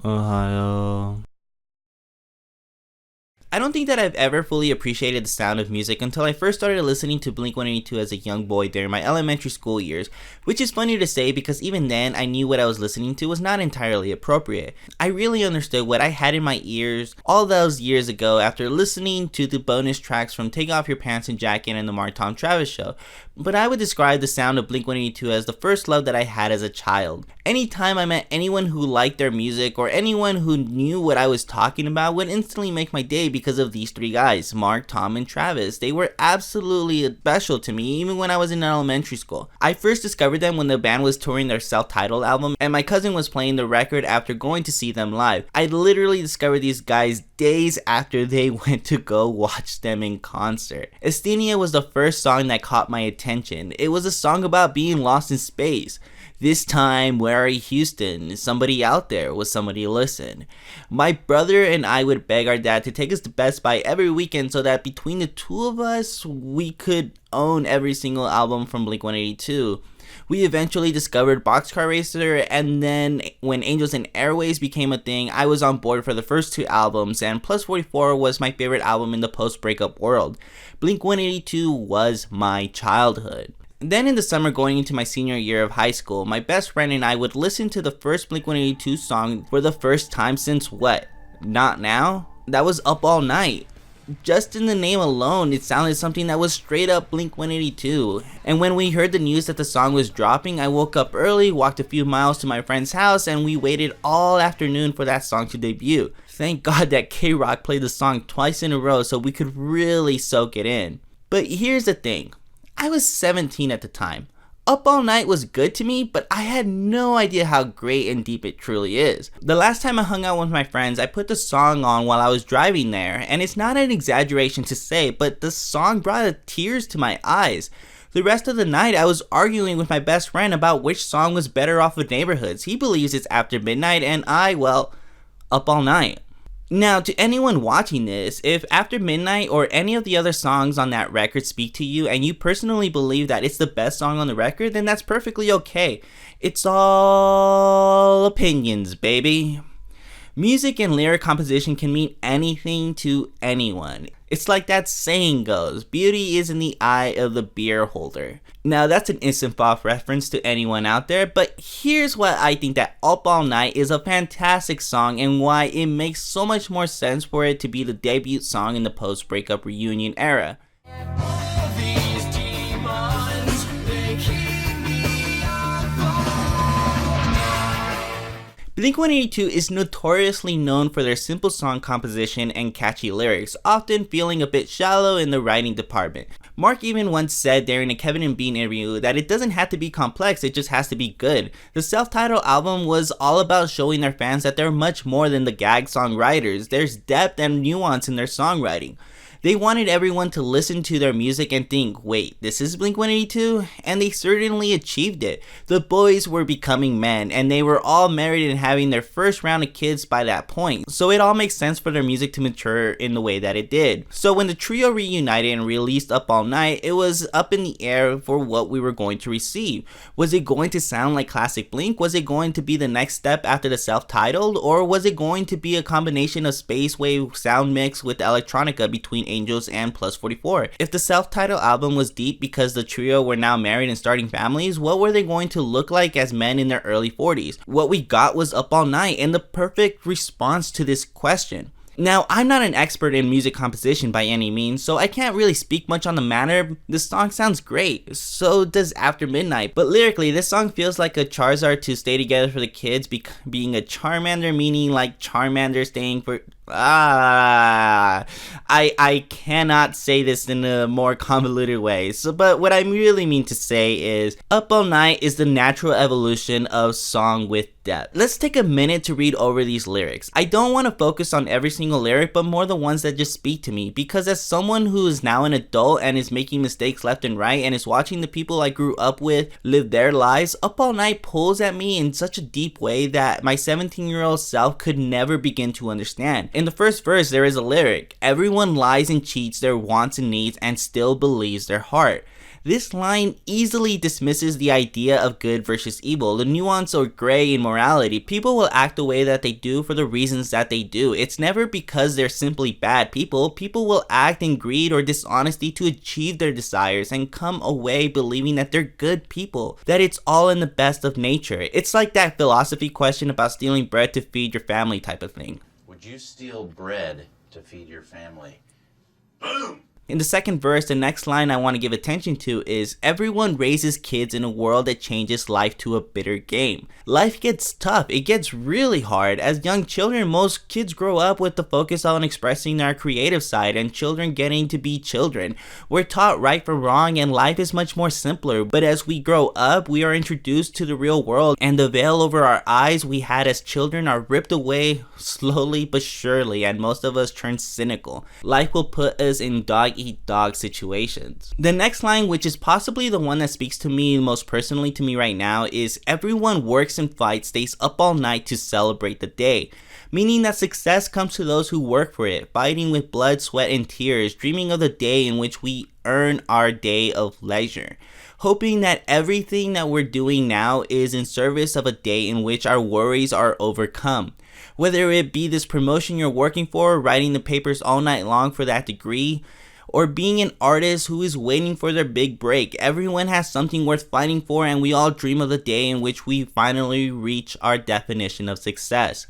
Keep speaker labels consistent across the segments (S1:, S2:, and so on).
S1: Ohio. I don't think that I've ever fully appreciated the sound of music until I first started listening to Blink-182 as a young boy during my elementary school years, which is funny to say because even then I knew what I was listening to was not entirely appropriate. I really understood what I had in my ears all those years ago after listening to the bonus tracks from Take Off Your Pants and Jacket and the Mark Tom Travis Show, but I would describe the sound of Blink-182 as the first love that I had as a child. Anytime I met anyone who liked their music or anyone who knew what I was talking about would instantly make my day because of these three guys, Mark, Tom, and Travis. They were absolutely special to me even when I was in elementary school. I first discovered them when the band was touring their self-titled album and my cousin was playing the record after going to see them live. I literally discovered these guys days after they went to go watch them in concert. Asthenia was the first song that caught my attention. It was a song about being lost in space. This time, where are you, Houston? Is somebody out there? Will somebody listen? My brother and I would beg our dad to take us to Best Buy every weekend so that between the two of us, we could own every single album from Blink-182. We eventually discovered Boxcar Racer, and then when Angels and Airways became a thing, I was on board for the first two albums, and Plus 44 was my favorite album in the post-breakup world. Blink-182 was my childhood. Then in the summer going into my senior year of high school, my best friend and I would listen to the first Blink-182 song for the first time since what? Not Now? That was Up All Night. Just in the name alone, it sounded something that was straight up Blink-182. And when we heard the news that the song was dropping, I woke up early, walked a few miles to my friend's house, and we waited all afternoon for that song to debut. Thank God that K-Rock played the song twice in a row so we could really soak it in. But here's the thing. I was 17 at the time. Up All Night was good to me, but I had no idea how great and deep it truly is. The last time I hung out with my friends, I put the song on while I was driving there, and it's not an exaggeration to say, but the song brought tears to my eyes. The rest of the night, I was arguing with my best friend about which song was better off of Neighborhoods. He believes it's After Midnight, and well, Up All Night. Now, to anyone watching this, if After Midnight or any of the other songs on that record speak to you and you personally believe that it's the best song on the record, then that's perfectly okay. It's all opinions, baby. Music and lyric composition can mean anything to anyone. It's like that saying goes, beauty is in the eye of the beer holder. Now that's an instant pop reference to anyone out there, but here's why I think that Up All Night is a fantastic song and why it makes so much more sense for it to be the debut song in the post-breakup reunion era. Blink-182 is notoriously known for their simple song composition and catchy lyrics, often feeling a bit shallow in the writing department. Mark even once said during a Kevin and Bean interview that it doesn't have to be complex, it just has to be good. The self-titled album was all about showing their fans that they're much more than the gag songwriters. There's depth and nuance in their songwriting. They wanted everyone to listen to their music and think, wait, this is Blink-182? And they certainly achieved it. The boys were becoming men, and they were all married and having their first round of kids by that point. So it all makes sense for their music to mature in the way that it did. So when the trio reunited and released Up All Night, it was up in the air for what we were going to receive. Was it going to sound like classic Blink? Was it going to be the next step after the self-titled? Or was it going to be a combination of space wave sound mix with electronica between Angels and Plus 44. If the self-titled album was deep because the trio were now married and starting families, what were they going to look like as men in their early 40s? What we got was Up All Night, and the perfect response to this question. Now, I'm not an expert in music composition by any means, so I can't really speak much on the matter. This song sounds great, so does After Midnight, but lyrically, this song feels like a Charizard to stay together for the kids being a Charmander, meaning like Charmander staying for... I cannot say this in a more convoluted way, but what I really mean to say is Up All Night is the natural evolution of song with depth. Let's take a minute to read over these lyrics. I don't want to focus on every single lyric, but more the ones that just speak to me, because as someone who is now an adult and is making mistakes left and right and is watching the people I grew up with live their lives, Up All Night pulls at me in such a deep way that my 17-year-old self could never begin to understand. In the first verse, there is a lyric, everyone lies and cheats their wants and needs and still believes their heart. This line easily dismisses the idea of good versus evil, the nuance or gray in morality. People will act the way that they do for the reasons that they do. It's never because they're simply bad people. People will act in greed or dishonesty to achieve their desires and come away believing that they're good people, that it's all in the best of nature. It's like that philosophy question about stealing bread to feed your family type of thing.
S2: Would you steal bread to feed your family? Boom!
S1: In the second verse, the next line I want to give attention to is, everyone raises kids in a world that changes life to a bitter game. Life gets tough, it gets really hard. As young children, most kids grow up with the focus on expressing their creative side and children getting to be children. We're taught right from wrong and life is much more simpler, but as we grow up, we are introduced to the real world and the veil over our eyes we had as children are ripped away slowly but surely, and most of us turn cynical. Life will put us in dog-eat-dog situations. The next line, which is possibly the one that speaks to me most personally to me right now, is everyone works and fights, stays up all night to celebrate the day. Meaning that success comes to those who work for it, fighting with blood, sweat, and tears, dreaming of the day in which we earn our day of leisure. Hoping that everything that we're doing now is in service of a day in which our worries are overcome. Whether it be this promotion you're working for, writing the papers all night long for that degree, or being an artist who is waiting for their big break. Everyone has something worth fighting for, and we all dream of the day in which we finally reach our definition of success.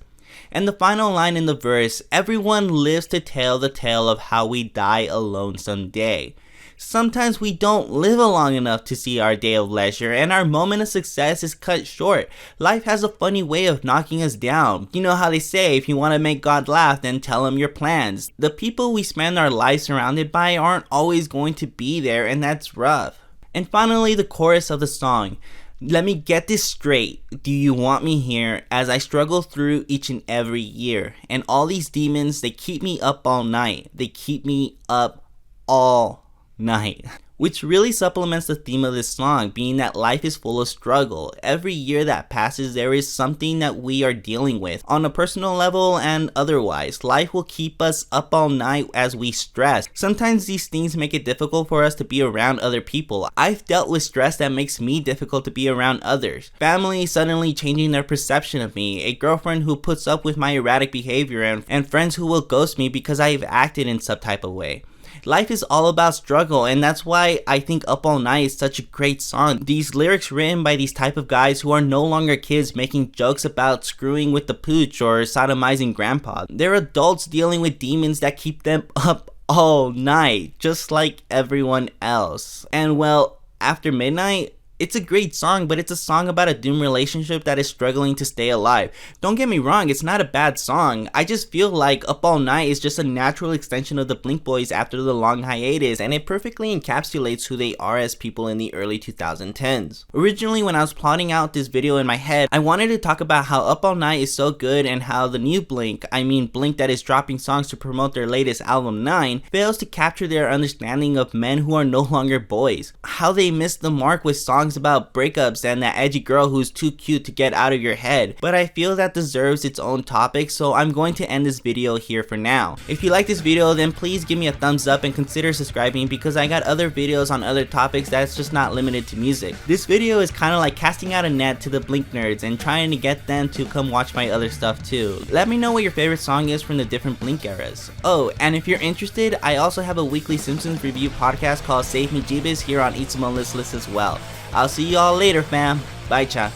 S1: And the final line in the verse, everyone lives to tell the tale of how we die alone someday. Sometimes we don't live long enough to see our day of leisure, and our moment of success is cut short. Life has a funny way of knocking us down. You know how they say, if you want to make God laugh, then tell him your plans. The people we spend our lives surrounded by aren't always going to be there, and that's rough. And finally, the chorus of the song. Let me get this straight. Do you want me here as I struggle through each and every year? And all these demons, they keep me up all night. They keep me up all night. Which really supplements the theme of this song, being that life is full of struggle. Every year that passes, there is something that we are dealing with on a personal level and otherwise. Life will keep us up all night as we stress. Sometimes these things make it difficult for us to be around other people. I've dealt with stress that makes me difficult to be around others. Family suddenly changing their perception of me, a girlfriend who puts up with my erratic behavior, and friends who will ghost me because I've acted in some type of way. Life is all about struggle, and that's why I think Up All Night is such a great song. These lyrics written by these type of guys who are no longer kids making jokes about screwing with the pooch or sodomizing grandpa. They're adults dealing with demons that keep them up all night, just like everyone else. And well, after midnight, it's a great song, but it's a song about a doomed relationship that is struggling to stay alive. Don't get me wrong, it's not a bad song. I just feel like Up All Night is just a natural extension of the Blink Boys after the long hiatus, and it perfectly encapsulates who they are as people in the early 2010s. Originally, when I was plotting out this video in my head, I wanted to talk about how Up All Night is so good and how the new Blink, Blink that is dropping songs to promote their latest album 9, fails to capture their understanding of men who are no longer boys. How they missed the mark with songs about breakups and that edgy girl who's too cute to get out of your head, but I feel that deserves its own topic, so I'm going to end this video here for now. If you like this video, then please give me a thumbs up and consider subscribing, because I got other videos on other topics that's just not limited to music. This video is kind of like casting out a net to the Blink nerds and trying to get them to come watch my other stuff too. Let me know what your favorite song is from the different Blink eras. Oh, and if you're interested, I also have a weekly Simpsons review podcast called Save Me Jeebus here on Eat Some List as well. I'll see y'all later, fam. Bye, cha.